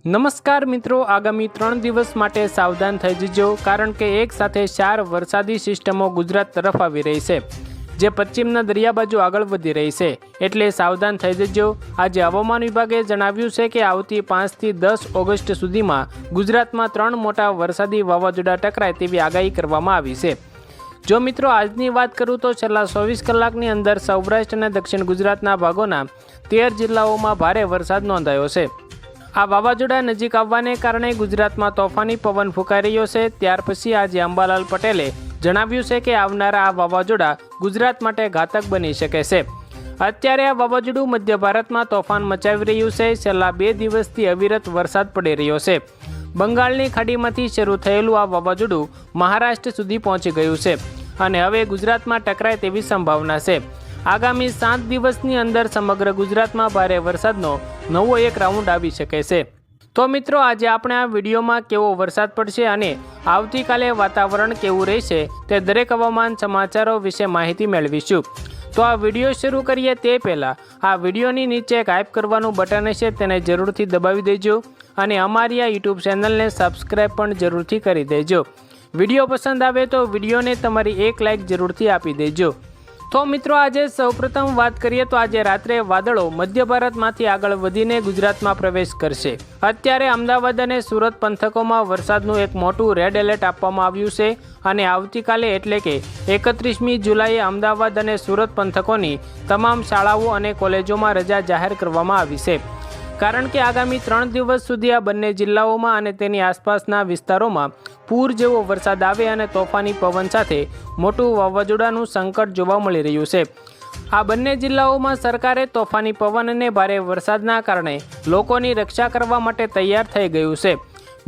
નમસ્કાર મિત્રો, આગામી 3 દિવસ માટે સાવધાન થઈ જજો, કારણ કે એક સાથે 4 વરસાદી સિસ્ટમો ગુજરાત તરફ આવી રહી છે, જે પશ્ચિમના દરિયા બાજુ આગળ વધી રહી છે, એટલે સાવધાન થઈ જજો। આજે હવામાન વિભાગે જણાવ્યું છે કે આવતી 5 થી 10 ઓગસ્ટ સુધીમાં ગુજરાતમાં 3 મોટા વરસાદી વાવાઝોડા ટકરાય તેવી આગાહી કરવામાં આવી છે। જો મિત્રો આજની વાત કરું તો છેલ્લા 24 કલાકની અંદર સૌરાષ્ટ્ર અને દક્ષિણ ગુજરાતના ભાગોના 13 જિલ્લાઓમાં ભારે વરસાદ નોંધાયો છે। આ વાવાઝોડા નજીક આવવાને કારણે ગુજરાતમાં તોફાની પવન ફૂંકાઈ રહ્યો છે। ત્યાર પછી આજે અંબાલાલ પટેલે જણાવ્યું છે કે આવનારા આ વાવાઝોડા ગુજરાત માટે ઘાતક બની શકે છે। અત્યારે આ વાવાઝોડું મધ્ય ભારતમાં તોફાન મચાવી રહ્યું છે। છેલ્લા 2 દિવસથી અવિરત વરસાદ પડી રહ્યો છે। બંગાળની ખાડીમાંથી શરૂ થયેલું આ વાવાઝોડું મહારાષ્ટ્ર સુધી પહોંચી ગયું છે અને હવે ગુજરાતમાં ટકરાય તેવી સંભાવના છે। આગામી 7 દિવસની અંદર સમગ્ર ગુજરાતમાં ભારે વરસાદનો નવો એક રાઉન્ડ આવી શકે છે। તો મિત્રો આજે આપણે આ વિડીયોમાં કેવો વરસાદ પડશે અને આવતીકાલે વાતાવરણ કેવું રહેશે તે દરેક હવામાન સમાચારો વિશે માહિતી મેળવીશું। તો આ વિડીયો શરૂ કરીએ તે પહેલાં આ વિડીયોની નીચે એક હાઇપ કરવાનું બટન હશે, તેને જરૂરથી દબાવી દેજો અને અમારી આ યુટ્યુબ ચેનલને સબસ્ક્રાઈબ પણ જરૂરથી કરી દેજો। વિડીયો પસંદ આવે તો વિડીયોને તમારી એક લાઇક જરૂરથી આપી દેજો। તો મિત્રો આજે સૌપ્રથમ વાત કરીએ તો આજે રાત્રે વાદળો મધ્ય ભારતમાંથી આગળ વધીને ગુજરાતમાં પ્રવેશ કરશે। અત્યારે અમદાવાદ અને સુરત પંથકોમાં વરસાદનું એક મોટું રેડ એલર્ટ આપવામાં આવ્યું છે અને આવતીકાલે એટલે કે 31મી જુલાઈએ અમદાવાદ અને સુરત પંથકોની તમામ શાળાઓ અને કોલેજોમાં રજા જાહેર કરવામાં આવી છે, કારણ કે આગામી 3 દિવસ સુધી આ બંને જિલ્લાઓમાં અને તેની આસપાસના વિસ્તારોમાં પૂર જેવો વરસાદ આવે અને તોફાની પવન સાથે મોટું વાવાઝોડાનું સંકટ જોવા મળી રહ્યું છે। આ બંને જિલ્લાઓમાં સરકારે તોફાની પવન અને ભારે વરસાદના કારણે લોકોની રક્ષા કરવા માટે તૈયાર થઈ ગયું છે।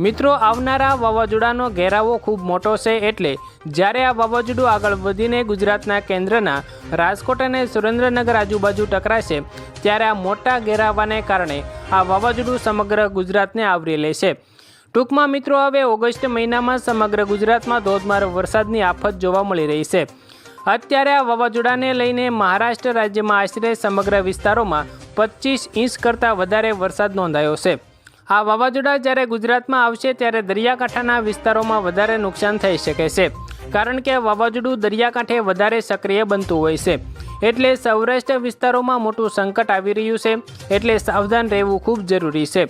મિત્રો આવનારા વાવાઝોડાનો ઘેરાવો ખૂબ મોટો છે, એટલે જ્યારે આ વાવાઝોડું આગળ વધીને ગુજરાતના કેન્દ્રના રાજકોટ અને સુરેન્દ્રનગર આજુબાજુ ટકરાશે ત્યારે આ મોટા ઘેરાવાને કારણે આ વાવાઝોડું સમગ્ર ગુજરાતને આવરી લેશે। ટૂંકમાં મિત્રો હવે ઓગસ્ટ મહિનામાં સમગ્ર ગુજરાતમાં ધોધમાર વરસાદની આફત જોવા મળી રહી છે। અત્યારે આ વાવાઝોડાને લઈને મહારાષ્ટ્ર રાજ્યમાં આશરે સમગ્ર વિસ્તારોમાં 25 ઇંચ કરતાં વધારે વરસાદ નોંધાયો છે। આ વાવાઝોડા જ્યારે ગુજરાતમાં આવશે ત્યારે દરિયાકાંઠાના વિસ્તારોમાં વધારે નુકસાન થઈ શકે છે, કારણ કે વાવાઝોડું દરિયાકાંઠે વધારે સક્રિય બનતું હોય છે, એટલે સૌરાષ્ટ્ર વિસ્તારોમાં મોટું સંકટ આવી રહ્યું છે, એટલે સાવધાન રહેવું ખૂબ જરૂરી છે।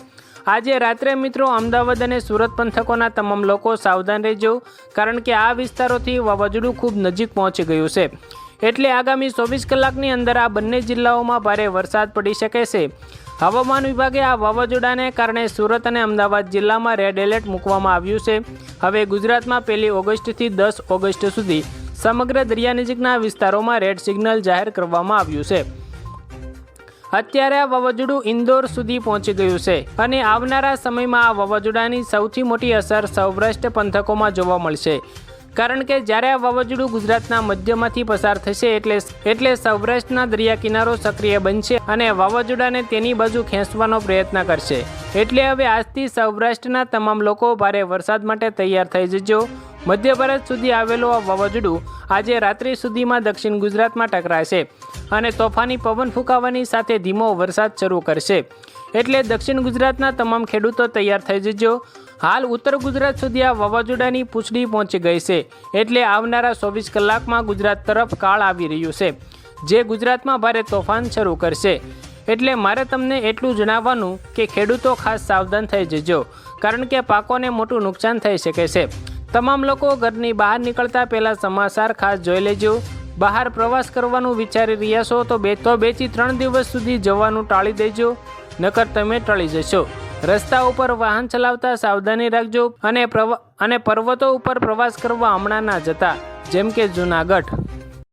આજે રાત્રે મિત્રો અમદાવાદ અને સુરત પંથકોના તમામ લોકો સાવધાન રહેજો, કારણ કે આ વિસ્તારોથી વાવાઝોડું ખૂબ નજીક પહોંચી ગયું છે, એટલે આગામી 24 કલાકની અંદર આ બંને જિલ્લાઓમાં ભારે વરસાદ પડી શકે છે। હવામાન વિભાગે આ વાવાઝોડાને કારણે સુરત અને અમદાવાદ જિલ્લામાં રેડ એલર્ટ મૂકવામાં આવ્યું છે। હવે ગુજરાતમાં 1 ઓગસ્ટથી 10 ઓગસ્ટ સુધી સમગ્ર દરિયા નજીકના વિસ્તારોમાં રેડ સિગ્નલ જાહેર કરવામાં આવ્યું છે। અત્યારે આ વાવાઝોડું ઇન્દોર સુધી પહોંચી ગયું છે અને આવનારા સમયમાં આ વાવાઝોડાની સૌથી મોટી અસર સૌરાષ્ટ્ર પંથકોમાં જોવા મળશે, કારણ કે જ્યારે આ વાવાઝોડું ગુજરાતના મધ્યમાંથી પસાર થશે એટલે સૌરાષ્ટ્રના દરિયા કિનારો સક્રિય બનશે અને વાવાઝોડાને તેની બાજુ ખેંચવાનો પ્રયત્ન કરશે। એટલે હવે આજથી સૌરાષ્ટ્રના તમામ લોકો ભારે વરસાદ માટે તૈયાર થઈ જજો। મધ્ય ભારત સુધી આવેલું આ વાવાઝોડું આજે રાત્રિ સુધીમાં દક્ષિણ ગુજરાતમાં ટકરાશે અને તોફાની પવન ફૂંકાવાની સાથે ધીમો વરસાદ શરૂ કરશે, એટલે દક્ષિણ ગુજરાતના તમામ ખેડૂતો તૈયાર થઈ જજો। હાલ ઉત્તર ગુજરાત સુધી આ વાવાઝોડાની પૂંછડી પહોંચી ગઈ છે, એટલે આવનારા 24 કલાકમાં ગુજરાત તરફ કાળ આવી રહ્યું છે, જે ગુજરાતમાં ભારે તોફાન શરૂ કરશે। એટલે મારે તમને એટલું જણાવવાનું કે ખેડૂતો ખાસ સાવધાન થઈ જજો, કારણ કે પાકોને મોટું નુકસાન થઈ શકે છે। તમામ લોકો ઘરની બહાર નીકળતા પહેલાં સમાચાર ખાસ જોઈ લેજો। બહાર પ્રવાસ કરવાનું વિચારી રહ્યા છો તો 2 થી 3 દિવસ સુધી જવાનું ટાળી દેજો, નકર તમે ટળી જશો। રસ્તા ઉપર વાહન ચલાવતા સાવધાની રાખજો અને પર્વતો ઉપર પ્રવાસ કરવા હમણાં ના જતા, જેમ કે જૂનાગઢ।